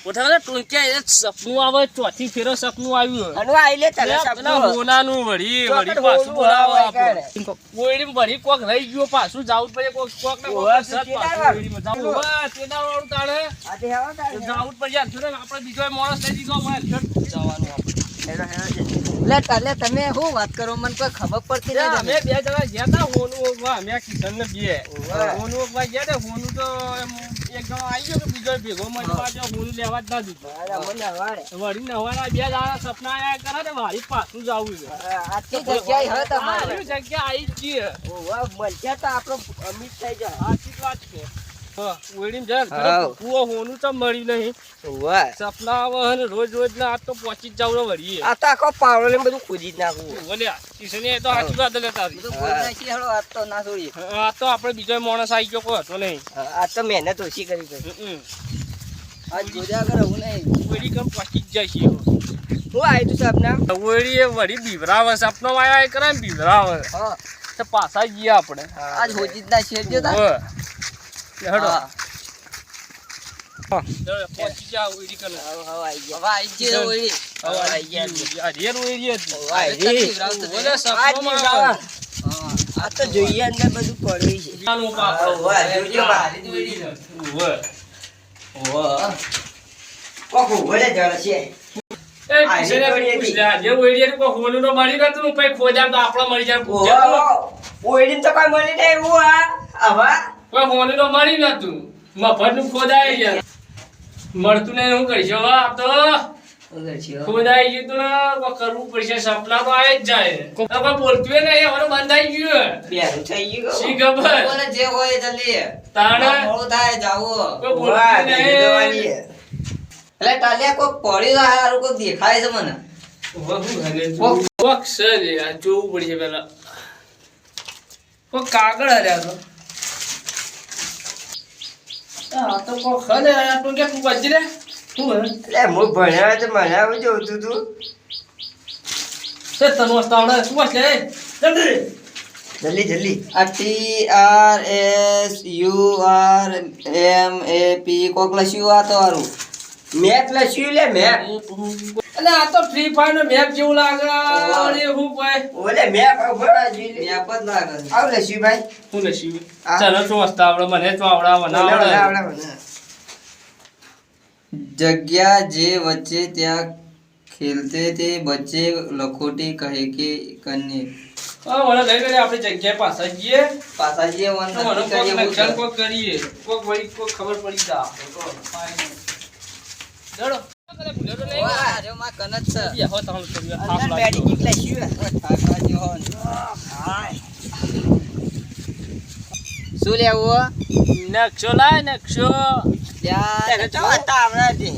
કોઠા ટોંક્યા સપનું આવે ચોથી ફેરો સપનું આવ્યું અનુ આઈ લે તને સપનું મોનાનું વળી પાછું બોલાવો આપણે ઓઈડી વળી કોક રહી ગયો પાછું જાવું પડે કોક ને કોક સત પાછું જાવું તેડાવાળું તાણે આ તે હવા તારે જાવું પડે આપણે બીજો માણસ થઈ ગયો મને જવાનું આપણે લે તમે શું વાત કરો મને કોઈ ખબર પડતી નહીં અમે બે જણા ગયા તા હોનું ઓગવા મેં કિશન ને બે હોનું ઓગવા ગયા તા હોનું તો એક જણો આવી ગયો કે બીજો ભેગો મને પાછો હોનું લેવા જ ના દીધો મને હવાડે વળી નવાના બે જણા સપના આયા કરે ને વાળી પાછું જાવું છે આટલી જગ્યાએ હવે તમારે આ જગ્યા આવી જ ગઈ ઓવા મળ્યા તો આપણો અમિત થઈ જાય આથી જ વાત છે ઓઈડીમ જર કુવો હોનું તો મળી નહીં ઓવા સપના આવે ને રોજ ના આ તો પહોંચી જ જાવ વળી આ તો આખો પાવડો ને બધું ખોજી જ નાખવું બોલ્યા કિશને તો સાચી વાત લેતા બધું ખોજી નાખી હેડો આ તો ના છોડીએ આ તો આપણે બીજો માણસ આવી ગયો કોઈ હતો નહીં આ તો મહેનત ઓછી કરી ગઈ આજ જોયા કરે હું નહીં ઓઈડી કમ પહોંચી જ જાય છે હું આવી તું સપના ઓઈડી એ વળી બીવરાવે સપનો આયા કરે ને બીવરાવે હા તો પાછા ગયા આપણે આજ હોજી જ ના શેરજો તા હેડો પહોંચી જા ઓઈડી કરે હવે આવી ગયા ઓઈડી હવે આવી ગયા આ રેર ઓઈડી હતી બોલે સપનોમાં આવે આ તો જોઈએ અંદર બધું પડ્યું છે નાનું પાપ ઓવા જોજો બારી ઓઈડી ઓવે ઓવા કોકો બોલે જણ છે એ કિશને પૂછ લે જે ઓઈડી કો હોનું તો મળી નતું ને પછી ખોજામ તો આપણા મળી જાય ઓઈડી તો કોઈ મળી નહીં હું આવા કોઈ હોનું તો મળી નતું મફતનું ખોદાય ગયા મળતું નહીં હું કરીશ હવે આ તો ખોદાઈ ગયું તો કોઈ કરવું પડશે સપના તો આવી જ જાય કોઈ બોલતું નહીં હવે બંધાઈ ગયું બેરું થઈ ગયું શી ખબર બોલે જે હોય જલ્દી તાણે મોડું થાય જાવો કોઈ બોલતું નહીં એટલે ટાલિયા કોઈ પડ્યું હારું કોઈ દેખાય છે મને કોક સર યાર જોવું પડશે પેલા કોઈ કાગળ હર્યા તો આ તો કોઈ ખરે યાર તું કે તું બચી રે તું એટલે હું ભણ્યા તો મને આવું જોતું તું છે તનો સ્ટાવડે તું બસ લે જલ્દી જલ્દી આ TRSURMAP કોક લખ્યું આ તો હારું મેપ લખ્યું લે મેપ એટલે આ તો ફ્રી ફાયર નો મેપ જેવું લાગે અરે હું ભાઈ ઓલે મેપ ભરા જી મેપ જ લાગે આવ લખ્યું ભાઈ હું નશી ચાલો તો સ્ટાવડે મને તો આવડા બનાવડે जगह जे बच्चे त्या खेलते थे बच्चे लखोटी कहे के कन्ने મને લઈ લે આપણે જગ્યાએ પાછા જઈએ वन મને કોક નક્ષલ કોક કરીએ કોક વળી કોક ખબર પડી જા જડો वाह अरे मा कनत छ યા હો તાળ કર્યું થાક अंदर લાગ્યો बैटिंग निकला शिव थाक लाग्यो हो हाय શું લેવું નક્ષો લાય નક્ષો ત્યાં તો આવડા દે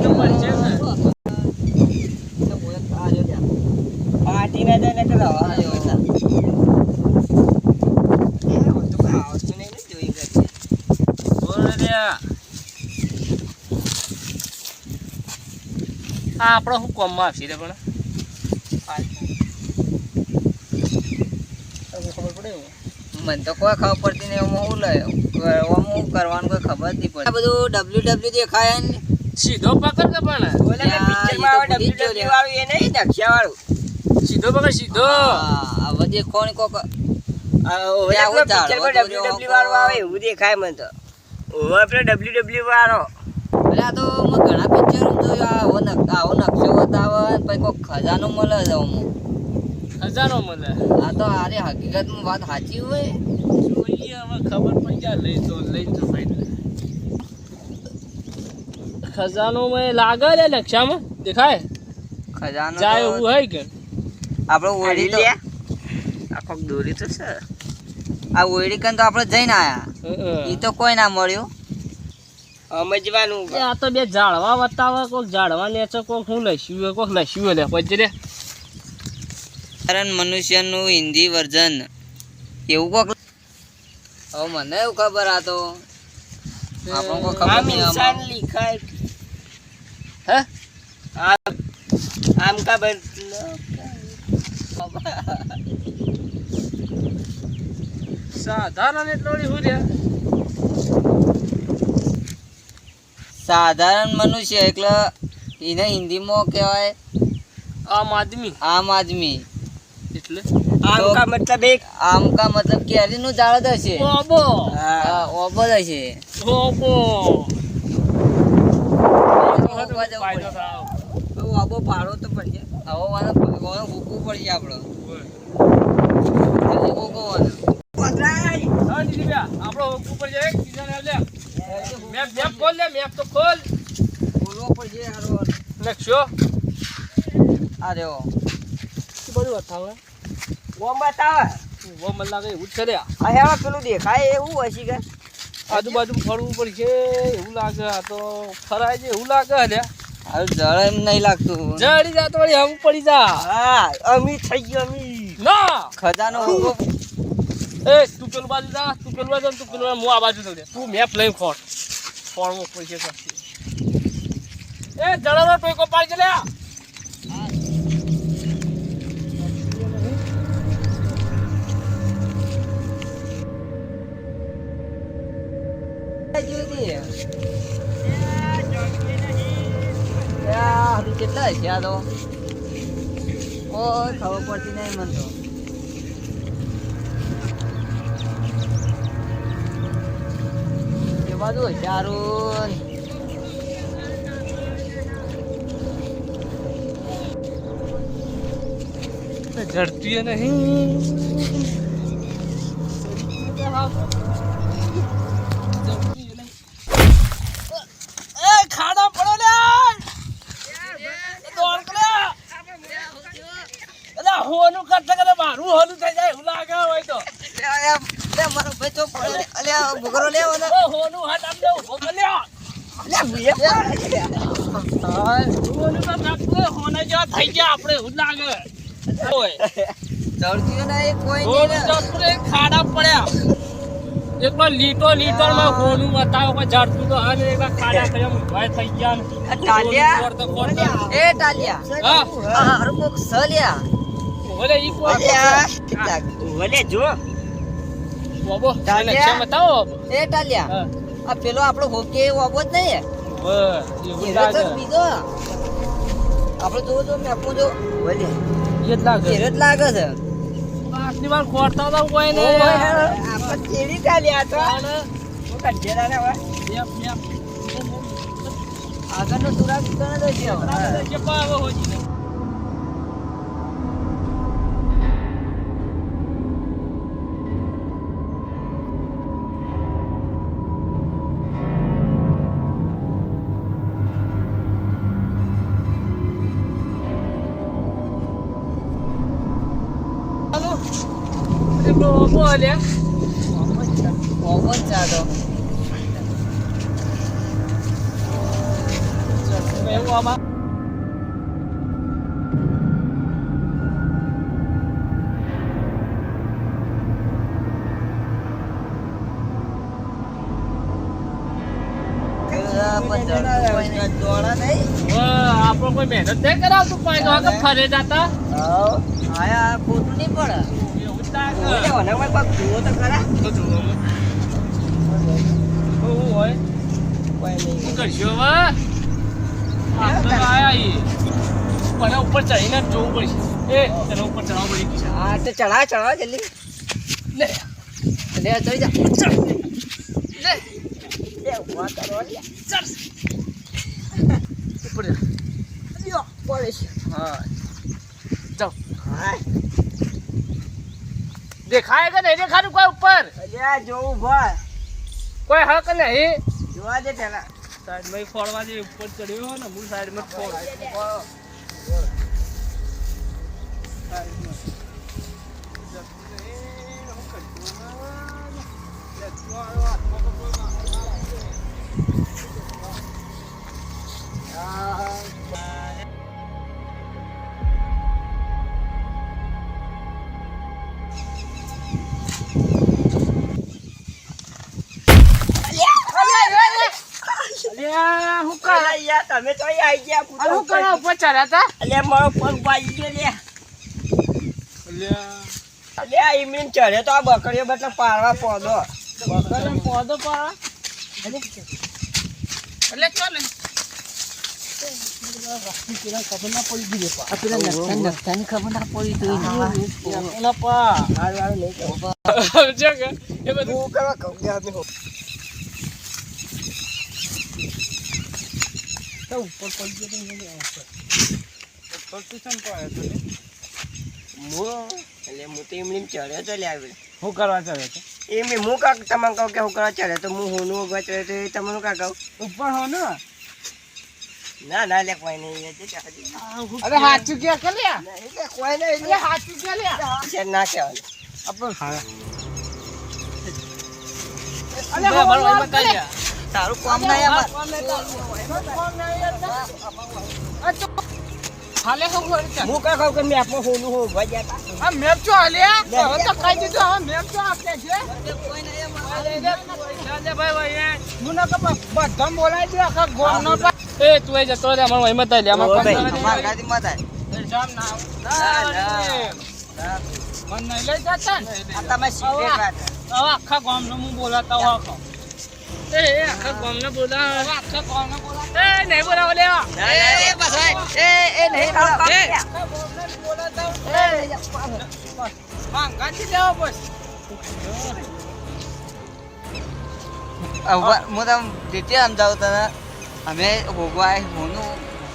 તો પડશે ને પાર્ટી ના દે ને કરાવ આયો તો ખાવ તો નહીં જોઈ ગઈ બોલ રે આ આપણો હું કોમમાં આવશે રે પણ ખબર પડે મને તો કોઈ ખબર પડતી નહીં હું હું લયો હું કરવાનું કોઈ ખબર જ નહીં પડતી બધું WW દેખાય ને સીધો પકડ કે પણ ઓલે પિક્ચર માં આવે WW વાળું એ નહીં નકશા વાળું સીધો પકડ સીધો હા હવે દેખો ને કોક ઓલે પિક્ચર માં WW વાળું આવે એવું દેખાય મને તો ઓવે પેલો WW વાળો એટલે આ તો મેં ઘણા પિક્ચર જોયું આવો નકશો બતાવે પછી કોક ખજાનો મળે છે હજારો મને આ તો આરે હકીકતમાં વાત સાચી હોય જોઈએ હવે ખબર પડી જાય લઈ તો ભાઈ ખજાનો માં લાગે લે નકશામાં દેખાય ખજાનો જાય એવું હોય કે આપણે ઓળી તો આખો દોરી તો છે આ ઓળી કન તો આપણે જઈને આયા ઈ તો કોઈ ના મળ્યું સમજવાનું આ તો બે ઝાડવા બતાવે કોક ઝાડવા નેચે કોક હું લસ્યું કોક લસ્યું લે પછી રે કારણ મનુષ્યનું હિન્દી વર્ઝન એવું કોક હવે મને એવું ખબર આ તો આપણને કોઈ ખબર નહીં આમ लिखाय હે આમ કા સાધારણ એટલો હું રે સાધારણ મનુષ્ય એટલે એને હિન્દીમાં કહેવાય આમ આદમી એટલે આમ કા મતલબ કેરીનું ઝાડ જ હશે. હા, ઓબો જ હશે. ઓબો પાડો તો પડશે. હવે ભૂકવું પડશે આપણે. જલ્દી ભૂકવવાનું. બોલવો પડશે હારો. આ રહ્યો. ઓમ બતાવે. આ હેવા પેલું દેખાય એવું હશે કે આજુબાજુ ફરવું પડશે એવું લાગે. આ તો ફરાય છે એવું લાગે. હારું જળ એમ નહીં લાગતું. જડી જા તો વળી હવું પડી જા. હા, અમી થઈ ગયો અમી. ના ખજાનો ઉભો. એ તું પેલું બાજુ જા, તું પેલું બાજુ તું પેલું હું આ બાજુ દઉં. તું મેપ લઈને ફોડમાં પૈસે કરશે. એ જળનો ટોયકો પાડી લે. કેટલા છે આ તો કોઈ ખબર પડતી નહીં મને તો. એ બાજુ સારું ઝડપી નહીં. ખાડા પડો લે. હોનું કરતા કરતા મારું હોનું થઈ જાય એવું લાગે હોય તો. મારો ભાઈ તો પડે. અલ્યા ભૂગરો લેવો ને. હોનું હાથ આમ દે ઉભો કર લ્યો. હોનું તો કાપો હોના જેવા થઈ ગયા આપણે એવું લાગે. ચડતીઓ ના એ કોઈ હોનું નહીં. જપરે ખાડા પડ્યા. એકલો લીટો માં હોનું બતાવો કોઈ ઝડતું તો અને એકલા ખાડા કર્યા મુભાઈ થઈ ગયા. એ ટાલિયા. હા હારું કોક સલ્યા. ઓલે ઈ કોઈ ઓલે જો બાબો તને છે બતાવો. એ ટાલિયા. હા આ પેલો આપણો હોકે ઓબો જ નહીં. બસ એવું લાગે. બીજો આપણે જો મેપમાં જો ઓલે એ જ લાગે. જ લાગે છે. આટલી વાર ખોરતા તો કોઈ ને આપણે કેવી ટાલિયા તો હું કંજેરા ને આગળનો સુરા વિસ્તાર જ છે. કે પાવો હોજી બોલે ઓબો જ ચાલો. એવું આમાં દોડા નહીં. આપણો કોઈ મહેનત નહીં કરાવતું પાય તો ફરે જતા આયા ખોટું નહીં પડે. એવું જ લાગે. જુઓ તો ખરા. શું હોય શું કરશો હવે આપણે તો આયા છીએ. પણ ઉપર ચડીને જ જોવું પડશે. એ તને ઉપર ચડાવવું પડી હા તો ચડાવ જલ્દી. લે લે ચડી જા. લે લે ઉભા કરો લે. ચડ ઉપર જા. લ્યો પડે છે. હા જાઓ. હા દેખાય કે નહીં દેખાતું કોઈ ઉપર અલ્યા જોવું ભાઈ. કોઈ હક નહીં. જોવા દે પેલા. સાઈડમાં ફોડવા જે ઉપર ચડ્યો ને હું સાઈડમાં ફોડ. હું કરા યાર તમે તો અહીં આવી ગયા. હું કરા ઉપર ચડ્યા હતા. અલ્યા મારો પગ વાગી ગયો લે. અલ્યા ઈ મીન ચડે તો આ બકરીઓ એટલે પારવા પોદો. બકરીનો પોદો પાડવા એટલે ચો ને ખબર ના પડી ગઈ આ પેલા નકશાની ખબર ના પડી તો એ બધું હું કરવા કહું કે આપણે ઉપર પડી ગયો ટ્યુશન તો આવ્યો હું તો એમની ચડ્યો તો લે આવે શું કરવા ચાલે છે એમ હું કાક તમને કહું કે હું કરવા ચડ્યો તો હું હોનું ઉભા ચડ્યો તો એ તમને કાં કહું ઉપર હો ને ના લે કોઈ નહીં અરે સાચું કે લ્યા કોઈ નહીં એટલે સાચું કે લ્યા છે ના કહેવાય આપણે તારું કામ નહીં અમાર હાલે શું કરી છે હું કાં કહું કે મેં આપમાં હોનું હો ઉભા ગયા હતા આ મેપ જો હાલ્યા હવે તો કહી દીધું હવે મેપ જો આપે છે હું ના કે બધા બોલાય છે આખા ગોમ નો એ તું એ જતો રે અમાર મહિમત લે અમાર અમાર ગાડી માં થાય એક્ઝામ ના મન નહીં લઈ જતા ને આ તમે સિક્રેટ વાત હવે આખા ગામ નો હું બોલાતા હો આખો એ આખા ગામને બોલા હવે આખા ગામ નો બોલાતા એ નહીં બોલાવો લેવા એ બસ એ નહીં ખાવ આખા ગામ નો બોલાતા માંગાથી લેવો બસ હું તમ રીતે સમજાવું તને અમે હોગવા હોનું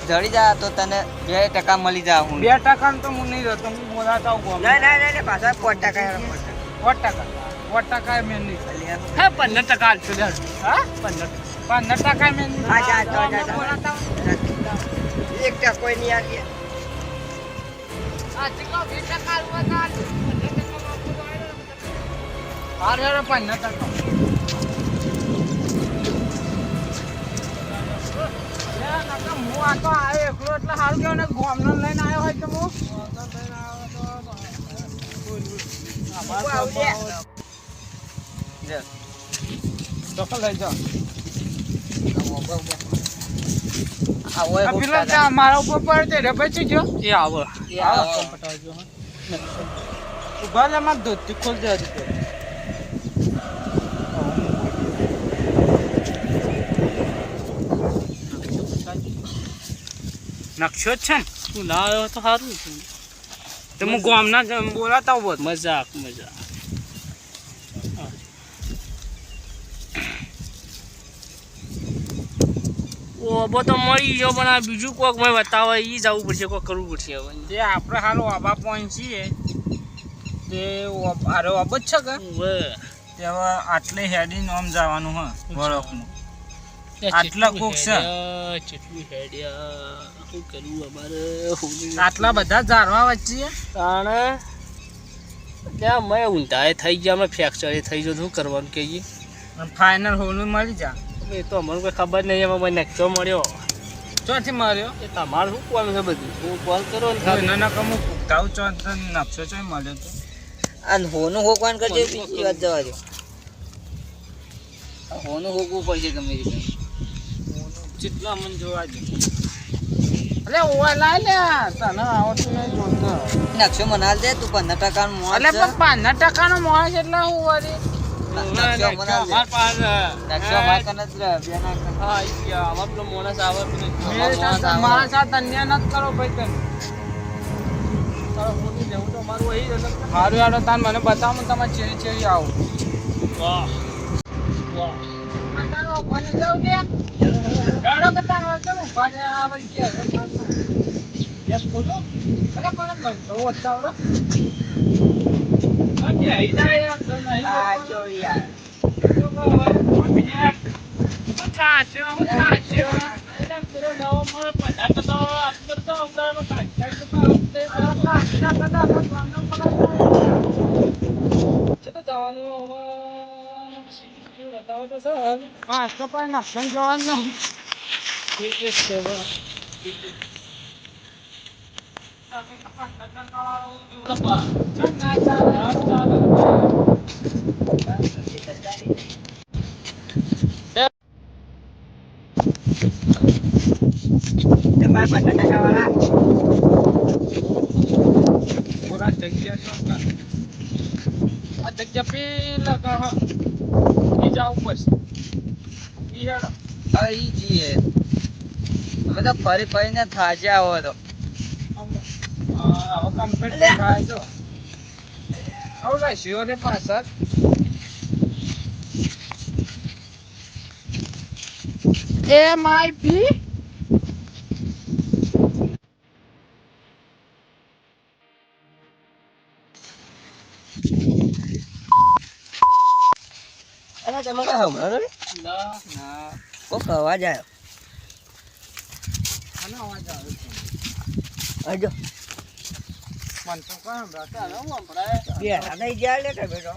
જડી જા તો તને 2% મળી જા હું 2% તો હું નહીં રહેતો હું બોલાતા હું ગામ નહીં પાછા 5% 5% મેં નહીં હે 15% આલશું લે હા 15% મેં નહીં હા, જા. બોલાતા હું. 1% કોઈ નહીં આવી આ ચીકો 20% આલવા તા 15% હું આ તો આવ્યો એકલો એટલે સારું કેવું ને ગોમનો લઈને આવ્યો હોય તો હું ચોખ્ખો લઈ જાઓ આ પેલો ત્યાં મારા ઉપર પડે રે પછી જો એ આવો ઉભા લે મારે ધોતી ખોલ દે હજી તો નકશો જ છે ને તું ના આવ્યો તો સારું તો હું ગામના બોલાતા હોત મજાક ઓબો તો મળી ગયો પણ આ બીજું કોક મેં બતાવે ઈ જવું પડશે કોક કરવું પડશે હવે જે આપણે હાલો આબા પહોંચીએ તે આરે આબ જ છે કે તે હવે આટલે હેડીને આમ જવાનું હા વળકનું આટલા કોક છે કેટલું હેડ્યા શું કરવું અમારે આટલા બધા ઝાડવા વચ્ચે તાણે ત્યાં મેં ઊંધાએ થઈ ગયા અમે ફ્રેક્ચર થઈ ગયો શું કરવાનું કહીએ ફાઇનલ હોલું મળી જા એ તો અમને કોઈ ખબર નહીં એમાં મને નકશો મળ્યો ચોથી માર્યો એ તમારું શું કોલ છે બધું હું કોલ કરો ને એના નકમ હું પુખ્તાવ ચો નકશો ચોય મળ્યો તો અને હોનું હોકવાન કરજો બીજી વાત જવા દો હોનું હોકવું પડશે ગમે રીતે જેટલા મને જોવા દે અરે ઓવા લાય લે તને આવતું નહીં જોતો નકશો મનાલ દે તું 15% મોળ અલે પણ 15% નો મોળ છે એટલે હું વરી નકશો મનાલ દે અમાર પાસે નકશો માર કને જ બે ના હા ઈ ગયા આવા પેલો માણસ આવે પેલો મેરે સાથ મારા સાથ અન્યાય ન કરો ભાઈ તને તારો ફોટો જેવું તો મારું અહીં જ અલગ હારું યાર તાન મને બતાવો ને તમારે ચેરી ચેરી આવો વાહ વાહ આનો કોને જાવ કે ગાડો બતાવો ચલો પાડે આવે કે યસ બોલો અરે કોને તો બતાવો ઓકે આઈ જાય આ ચોરિયા હા તો પણ નક્ષન જવાનું પૂરા જગ્યા શું આ જગ્યા પેલા કહા એ જાવ બસ ઈ હેડો આઈ જઈએ અમે તો ફરી ફરીને થાક્યા હો તો હવે કમ્પ્લીટ થાય તો આવું લાગ્યું ને પાછળ MIP અરે તમે કઈ હમણાં ના કોક અવાજ આવ્યો આનો અવાજ આવે છે આજો મન તો કાં સંભળાશે હવે હું સંભળાય બેઠા થઈ ગયા લે કે બેટો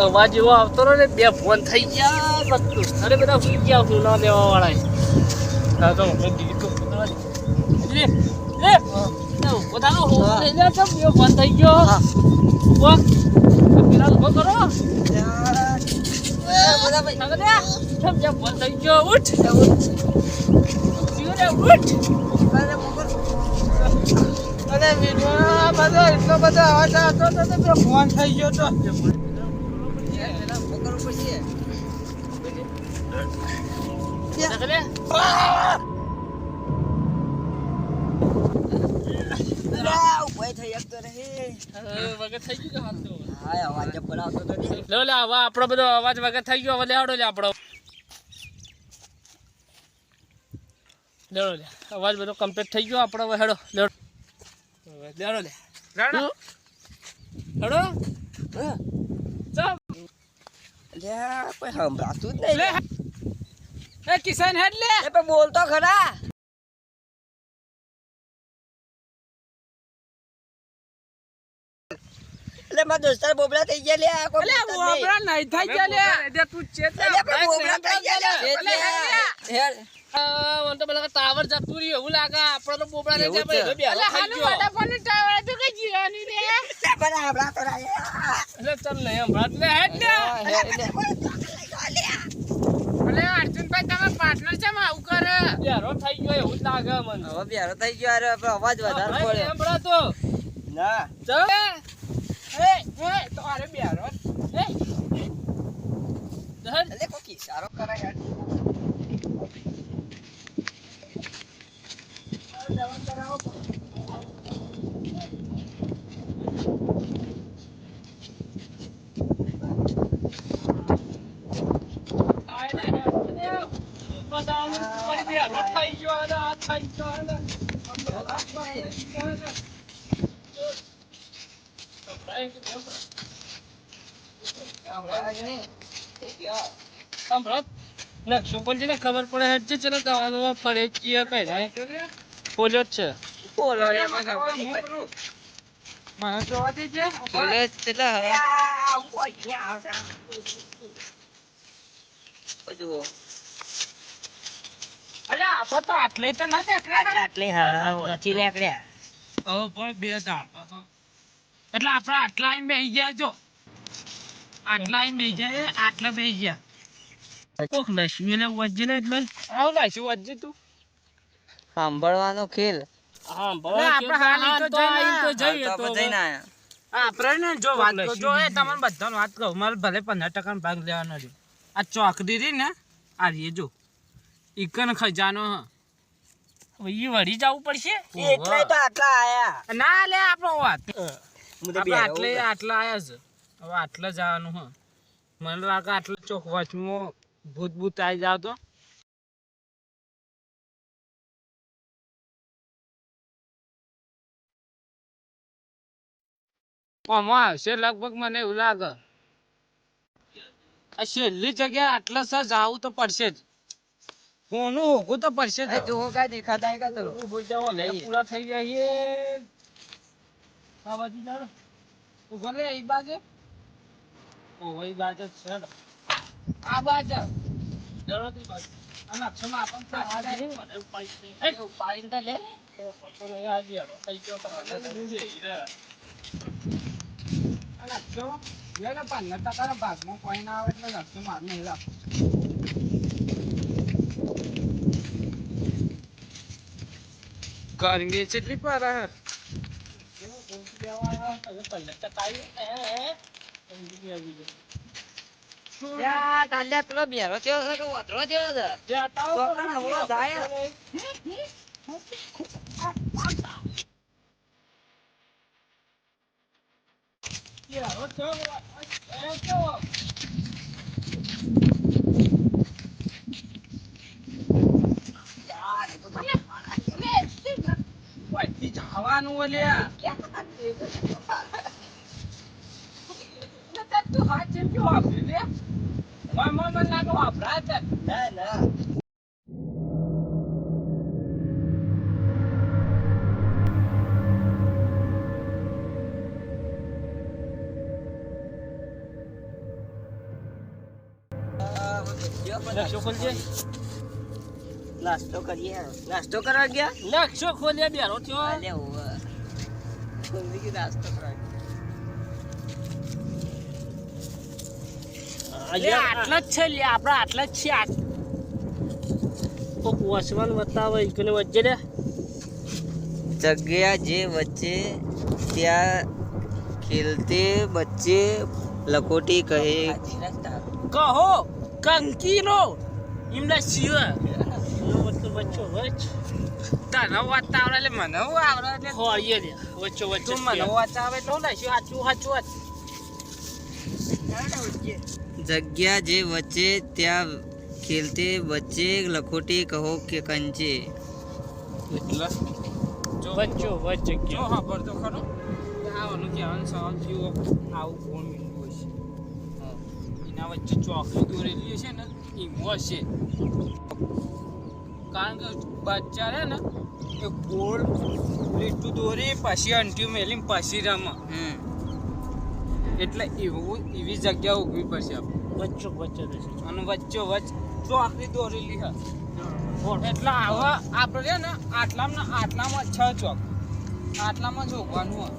અવાજ એવો આવતો રહ્યો ને બે ફોન થઈ ગયા બધું અરે બધા ભૂલી ગયા હું ના લેવા વાળા હા તો પોતાનો બે ફોન થઈ ગયો પેલા ઉભો કરો બધા પૈસા ફોન થઈ ગયો ઉઠ ઉઠ અરે વિનોદ બધો એટલો બધો અવાજ આવતો હતો તો ફોન થઈ ગયો તો આપણો બધો અવાજ વગર થઈ ગયો હવે લેવડો લે આપણો લેવડો લે અવાજ બધો કમ્પ્લીટ થઈ ગયો આપણો હવે હેડો લેવડો લેવડો લે હેડો કોઈ સંભળાતું જ નહીં એ કિશન હેડ લે એ પણ બોલતો ખરા એટલે મારા દોસ્તાર બોબડા થઈ ગયા લે આ કોઈ બોબડા નહીં થઈ ગયા લે એટલે તું ચેત બોબડા થઈ ગયા હેડ તો પેલા ટાવર જતું રહ્યું એવું લાગે આપણો તો બોબડા નહીં જાય ભાઈ બે ટાવર તો કઈ જીવાની રે પણ આપડા તો એટલે ચાલ નહીં હમણાં લે હેડ અલે અર્જુનભાઈ તમે પાર્ટનર છે માં આવું કરે યારો થઈ ગયો એવું જ લાગે મને હવે બેરો થઈ ગયો અરે અવાજ વધારે પડ્યો હમણાં તો ના ચાલ તો અરે બેરો એટલે કોઈ કિસારો કરે યાર સુપલજીને ખબર પડે હેડ છે ચલો દવા ફરે કઈ જાય પોલ્યો જ છે બોલો મને જોવા દેજે. કોલેજ કેટલા હવે? જુઓ. અલ્યા આપણે તો આટલે તો ના દેખાય. આટલી હા ઓછી નીકળ્યા. હવે પણ બે દાળ. એટલે આપણે આટલા આઈને બેસી ગયા જો. આટલા આઈને બેસી જાય આટલા બેસી ગયા. કોક લક્ષ્મીને વજ્જે ને એટલે આવ લાઈશું વજ્જે તું. સાંભળવાનો ખેલ. હા આપણે હાલ ઈ તો જઈએ તો આપણે જઈને આયા. આપણે ને જો વાત તો જો એ તમને બધાને વાત કહું મારે ભલે 15% ભાગ લેવાનો છે આ ચોકડી રહી ને આ રીએ જો ઈકન ખજાનો હ ઈ વળી જવું પડશે. એટલે તો આટલા આયા. ના લે આપણો વાત હું તો આપણે બે આટલા આયા છે હવે આટલા જવાનું હ મને લાગે આટલા ચોક વચમાં ભૂત ભૂત આવી જાવ તો આમાં આવશે લગભગ મને એવું લાગે આ છેલ્લી જગ્યા આટલા સર જાવું તો પડશે જ કોનું હોગું તો પડશે જ જો કાંઈ દેખાતા હે કાં તો. પૂરા થઈ જાય આ બાજુ જાઓ ઉભો રે એ બાજુ ઓ એ બાજુ છે ને. આ બાજુ જરો તે બાજુ આ નક્ષમાં આપણ આ જાય પાડીને તો લે આ જે કઈ ગયો તો આ નક્ષો લે ને 15% ભાગમાં કોઈ ના આવે એટલે નક્ષો મારું નહીં રાખો ગરમી કેટલી પડે યા તાલ્યા પેલો બેરો થયો છે કે વતરો થયો છે? ચોકના હમણાં જાય. જવાનું ઓલ્યા તું હાથ જેમ કેવો વાપરી લે મને લાગે વાપરાય છે ના ના. નાસ્તો કરીએ. નાસ્તો કરવા ગયા? લક્ષો ખોલ્યા બેરો થયો. અલે ઓવે. જલ્દી નાસ્તો કરવા ગયા. આટલા જ છે લે આપણે આટલા જ છે કોક વસવાન બતાવે ઈકને વચ્ચે લે જગ્યા જે વચ્ચે ત્યાં ખેલતે બચ્ચે લખોટી કહે. કહો કંકીનો એમના સિવાય મતલબ વચ્ચો વચ્ચ તને વાત આવડે એટલે મને આવડે એટલે ખોળીએ લે વચ્ચો વચ્ચે તું મને વાત આવે એટલે લઈશું સાચું જગ્યા જે વચ્ચે ત્યાં ખેલતે બચ્ચે લખોટી કહો કે કંચે. એટલે વચ્ચો વચ્ચ જો હા પર તો ખરો આવવાનું કહેવાનું સવાલ જેવું આવું કોણ મીઠું હશે એના વચ્ચે ચોકડી દોરેલી છે ને એમાં હશે કારણ કે બચ્ચા રહે ને એ ગોળ લીટું દોરી પછી અંટ્યું મેલી પછી રમે એટલે એવી જગ્યા ઉભી પડશે આપણે વચ્ચો વચ્ચે દેશે અને વચ્ચે વચ્ચ ચોકડી દોરેલી છે એટલે આવા આપણે છે ને આટલામાં 6 ચોક આટલામાં જ ઉભવાનું હોય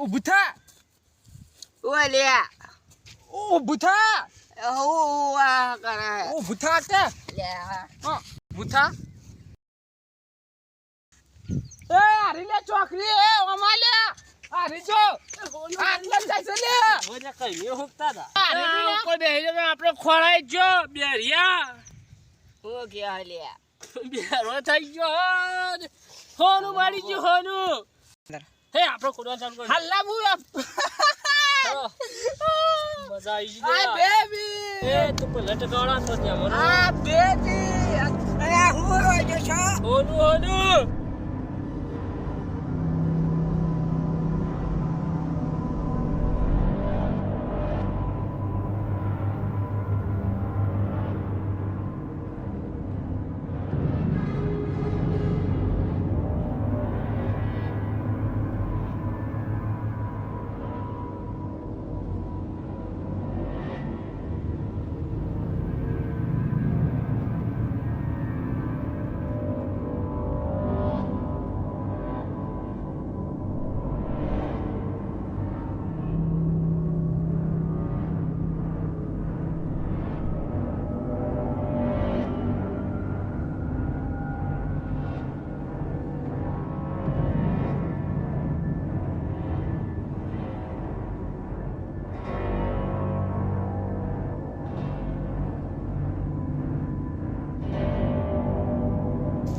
ઊભું થા ઓય લે ઊભું થા હું આ કરે ઊભું થા તે લે હા ઊભું થા એ આરી લે ચોકરી એ ઓમા લે આરી જો આટલા જાય છે લે મને કઈ મે હુકતા હતા આરી લે ઉપર બેહી જમે આપણે ખોળાઈ જો બેરિયા હું કે લે બેરો થઈ ગયો હોનું મારી ગયો હોનું હે આપણે ખોડવા ચાલુ કરી હલ્લા બુ મજા આવી ગઈ આ બેબી એ તું પલટ ગોળા તો ત્યાં મને આ બેબી અરે હું જો છો હોનું હોનું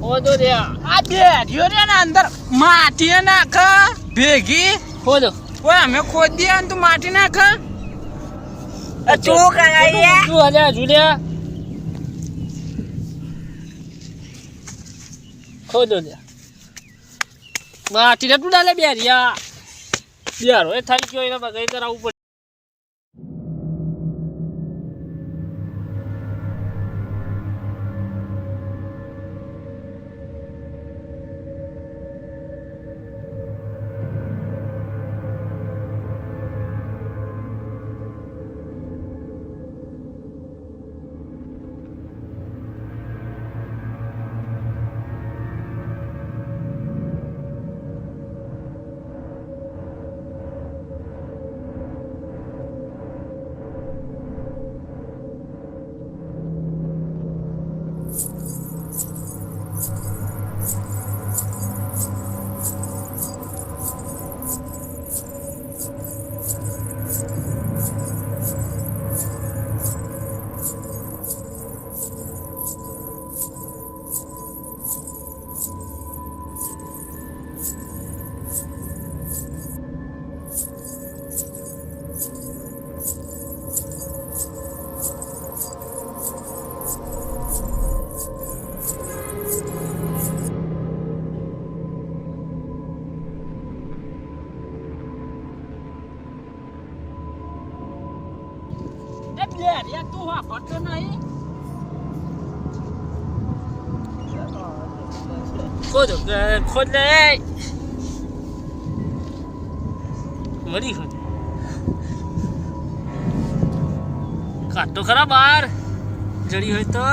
ખોદો દે આ બેડીઓ રે ને અંદર માટી નાખ ભેગી ખોદો ઓય અમે ખોદીએ ને તું માટી નાખ તું કરાઈ લે તું હજા જુલિયા ખોદો દે માટી તું ડાલે બેરિયા બેરો એ થઈ ગયો એને બગાઈ કરાવવું પડે બેડિયા તું વાપરતો નહીં ખોદો ખોદ લે મરી ખોદ કાઢ તો ખરા બહાર જડી હોય તો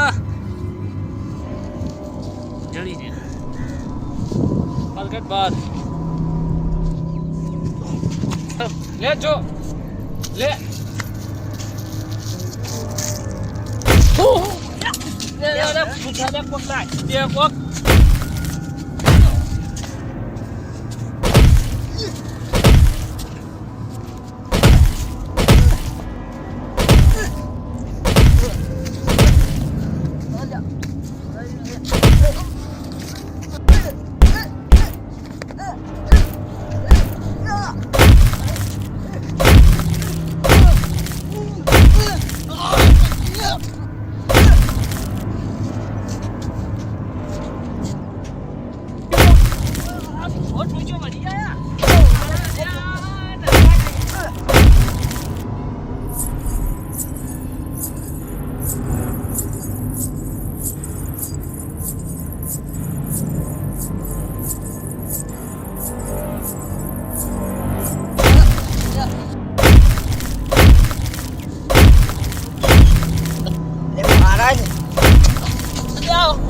જડી દે પાલકેટ બહાર લે જો લે પૂછા દે કોક નાખ દે કોક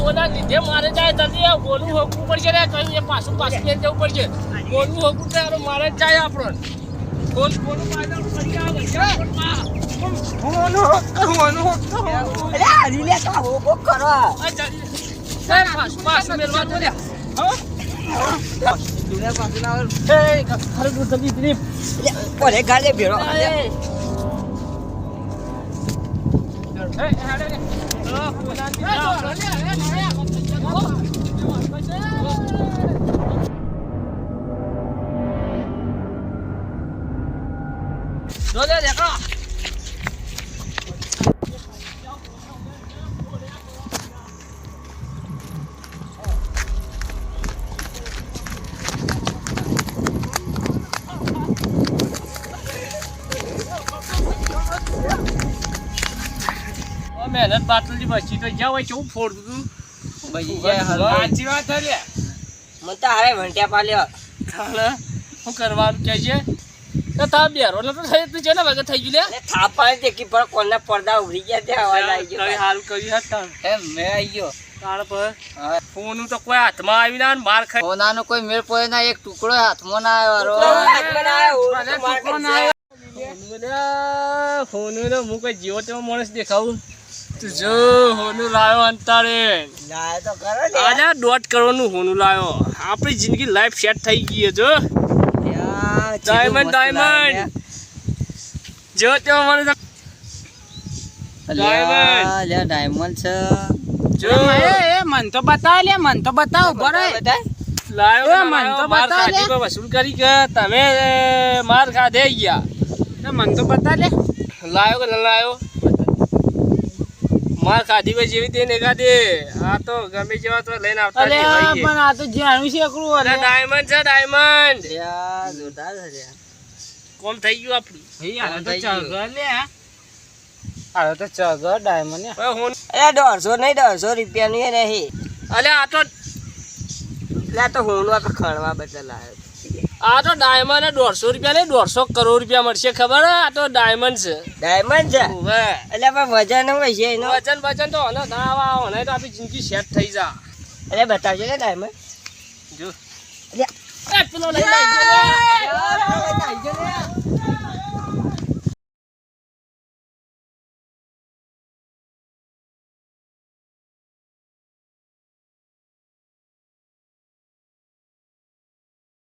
ઓલા લીધે મારે જાય જલ્દી બોલું હોકવું પડશે ને કઈ પાછું પાછું જવું પડશે બોલવું હોકું તો યાર મારે જ જાય આપણો બોલું પાછળ પડી આવે છે અરે હારી લે તો હોકો કરો પાસ મેલવા તો લ્યા દુનિયા પાસે ના આવે ખરે દૂર થકી ટ્રીપ ઓરે ગાલે ભેરો મહેનત બાટલી બચી તો જ્યાં હોય કેવું ફોડતું બજી સાચી વાત છે મને તો હવે વંટ્યા પાલ્યો શું કરવાનું કે છે તો તા બેરો તો થઈ તું છે ને વગર થઈ ગયું લે થાપાને દેખી પર કોના પડદા ઉભરી ગયા ત્યાં અવાજ આવી ગયો સારું કર્યું હતા એમ મેં આવી ગયો તાર પર ફોન તો કોઈ હાથમાં આવી ના માર ખાઈ સોનાનો કોઈ મેળ પડે ના એક ટુકડો હાથમાં ના આવ્યો ફોન તો હું કોઈ જીવો તેવો માણસ દેખાવું તું જો હોનું લાયો અંતારે આજા 1.5 કરોડનું હોનું લાયો આપણી જિંદગી લાઈફ સેટ થઈ ગઈ જો ડાયમંડ જો તેવો મને ડાયમંડ છે જો મન તો બતાવ લે મન તો બતાવ બરાબર લાયો મન તો માર બતાવ લે. ખાધી પર વસૂલ કરી કે તમે માર ખાધે ગયા મન તો બતાવ લે લાયો કે ન લાયો માર ખાધી પર જેવી તે ને ખાધે આ તો ગમે જેવા તો લઈને આવતા અલે જ હોઈએ. પણ આ તો જાણ્યું છે એકલું અરે ડાયમંડ છે ડાયમંડ જોરદાર છે કોમ થઈ ગયું આપણું આ તો ચગર લે આ તો ચગર ડાયમંડ ને હવે હું અરે 150 નહીં 150 રૂપિયાનું એ નહીં અલે આ તો હું આપણે ખણવા બદલ આવ્યો ડાયમંડ 150 રૂપિયા નહીં 150 કરોડ રૂપિયા મળશે ખબર હે? આ તો ડાયમંડ છે ડાયમંડ છે ઓવે. એટલે પણ વજન હોય છે એનો વચન તો હને ના આવા હને તો આપણી જિંદગી સેટ થઈ જા એટલે બતાવજો ને ડાયમંડ જો અરે એ પેલો લઈ લઈ